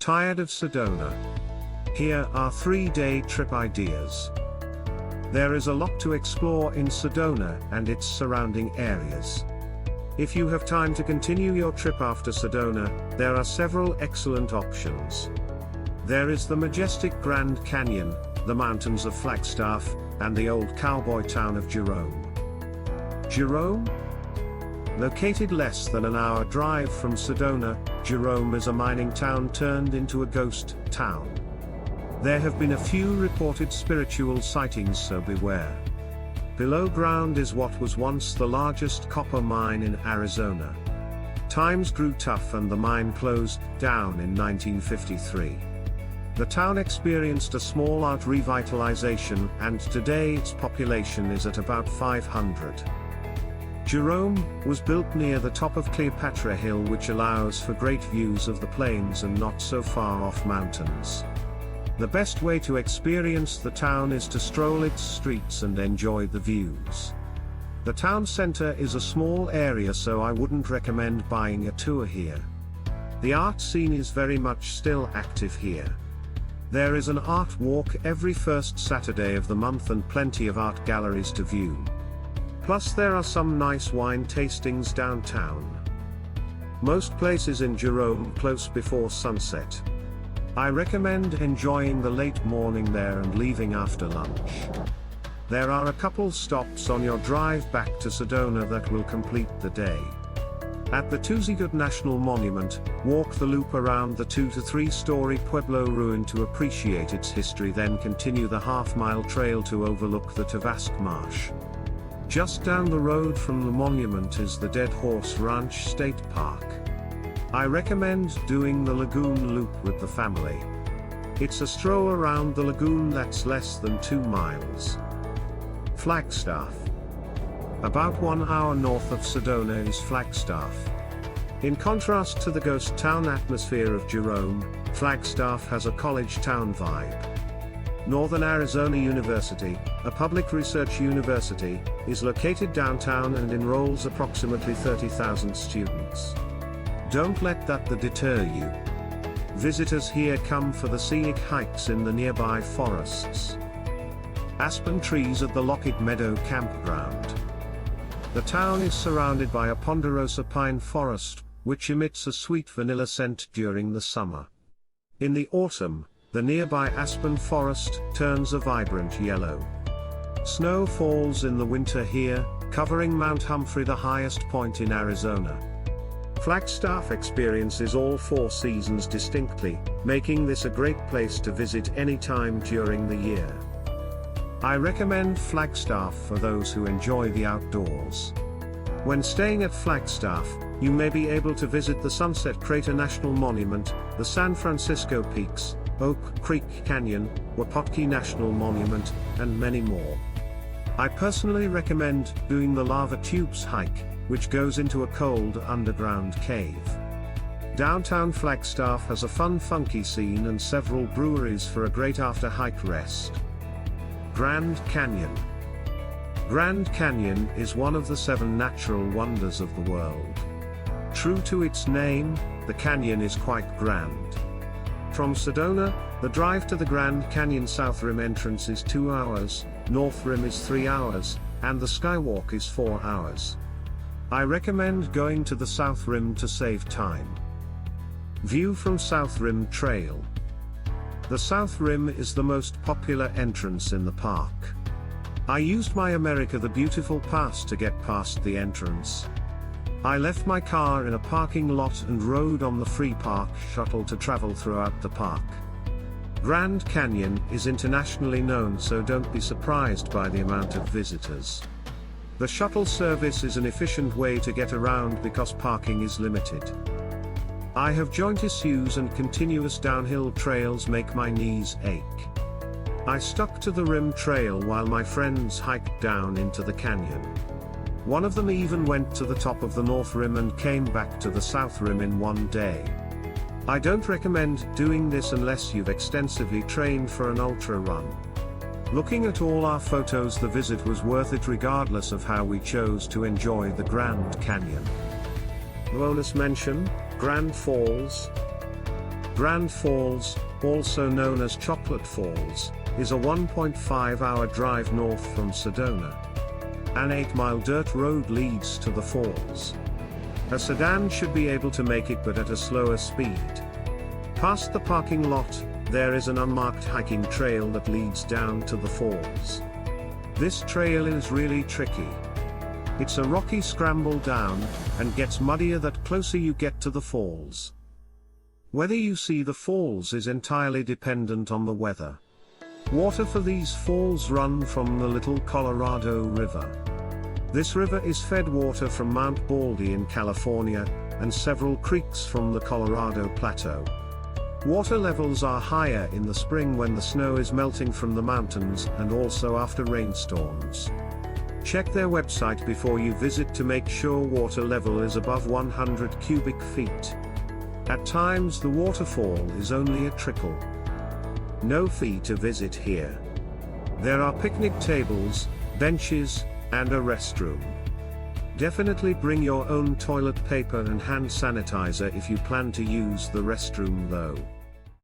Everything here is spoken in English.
Tired of Sedona? Here are 3-day trip ideas. There is a lot to explore in Sedona and its surrounding areas. If you have time to continue your trip after Sedona, there are several excellent options. There is the majestic Grand Canyon, the mountains of Flagstaff, and the old cowboy town of Jerome. Jerome? Located less than an hour drive from Sedona, Jerome is a mining town turned into a ghost town. There have been a few reported spiritual sightings, so beware. Below ground is what was once the largest copper mine in Arizona. Times grew tough and the mine closed down in 1953. The town experienced a small art revitalization, and today its population is at about 500. Jerome was built near the top of Cleopatra Hill, which allows for great views of the plains and not so far off mountains. The best way to experience the town is to stroll its streets and enjoy the views. The town center is a small area, so I wouldn't recommend buying a tour here. The art scene is very much still active here. There is an art walk every first Saturday of the month and plenty of art galleries to view. Plus there are some nice wine tastings downtown. Most places in Jerome close before sunset. I recommend enjoying the late morning there and leaving after lunch. There are a couple stops on your drive back to Sedona that will complete the day. At the Tuzigood National Monument, walk the loop around the 2 to 3 story Pueblo ruin to appreciate its history, then continue the half-mile trail to overlook the Tavasque Marsh. Just down the road from the monument is the Dead Horse Ranch State Park. I recommend doing the lagoon loop with the family. It's a stroll around the lagoon that's less than 2 miles. Flagstaff. About 1 hour north of Sedona is Flagstaff. In contrast to the ghost town atmosphere of Jerome, Flagstaff has a college town vibe. Northern Arizona University, a public research university, is located downtown and enrolls approximately 30,000 students. Don't let that deter you. Visitors here come for the scenic hikes in the nearby forests. Aspen trees at the Lockett Meadow Campground. The town is surrounded by a ponderosa pine forest, which emits a sweet vanilla scent during the summer. In the autumn, the nearby aspen forest turns a vibrant yellow. Snow falls in the winter here, covering Mount Humphrey, the highest point in Arizona. Flagstaff experiences all 4 seasons distinctly, making this a great place to visit any time during the year. I recommend Flagstaff for those who enjoy the outdoors. When staying at Flagstaff, you may be able to visit the Sunset Crater National Monument, the San Francisco Peaks, Oak Creek Canyon, Wapotki National Monument, and many more. I personally recommend doing the Lava Tubes hike, which goes into a cold underground cave. Downtown Flagstaff has a fun, funky scene and several breweries for a great after-hike rest. Grand Canyon. Grand Canyon is one of the 7 natural wonders of the world. True to its name, the canyon is quite grand. From Sedona, the drive to the Grand Canyon South Rim entrance is 2 hours, North Rim is 3 hours, and the skywalk is 4 hours. I recommend going to the South Rim to save time. View from South Rim Trail. The South Rim is the most popular entrance in the park. I used my America the Beautiful pass to get past the entrance. I left my car in a parking lot and rode on the free park shuttle to travel throughout the park. Grand Canyon is internationally known, so don't be surprised by the amount of visitors. The shuttle service is an efficient way to get around because parking is limited. I have joint issues and continuous downhill trails make my knees ache. I stuck to the rim trail while my friends hiked down into the canyon. One of them even went to the top of the North Rim and came back to the South Rim in one day. I don't recommend doing this unless you've extensively trained for an ultra run. Looking at all our photos, the visit was worth it regardless of how we chose to enjoy the Grand Canyon. Bonus mention, Grand Falls. Grand Falls, also known as Chocolate Falls, is a 1.5-hour drive north from Sedona. An 8-mile dirt road leads to the falls. A sedan should be able to make it, but at a slower speed. Past the parking lot, there is an unmarked hiking trail that leads down to the falls. This trail is really tricky. It's a rocky scramble down, and gets muddier the closer you get to the falls. Whether you see the falls is entirely dependent on the weather. Water for these falls run from the Little Colorado River. This river is fed water from Mount Baldy in California, and several creeks from the Colorado Plateau. Water levels are higher in the spring when the snow is melting from the mountains, and also after rainstorms. Check their website before you visit to make sure water level is above 100 cubic feet. At times the waterfall is only a trickle. No fee to visit here. There are picnic tables, benches, and a restroom. Definitely bring your own toilet paper and hand sanitizer if you plan to use the restroom though.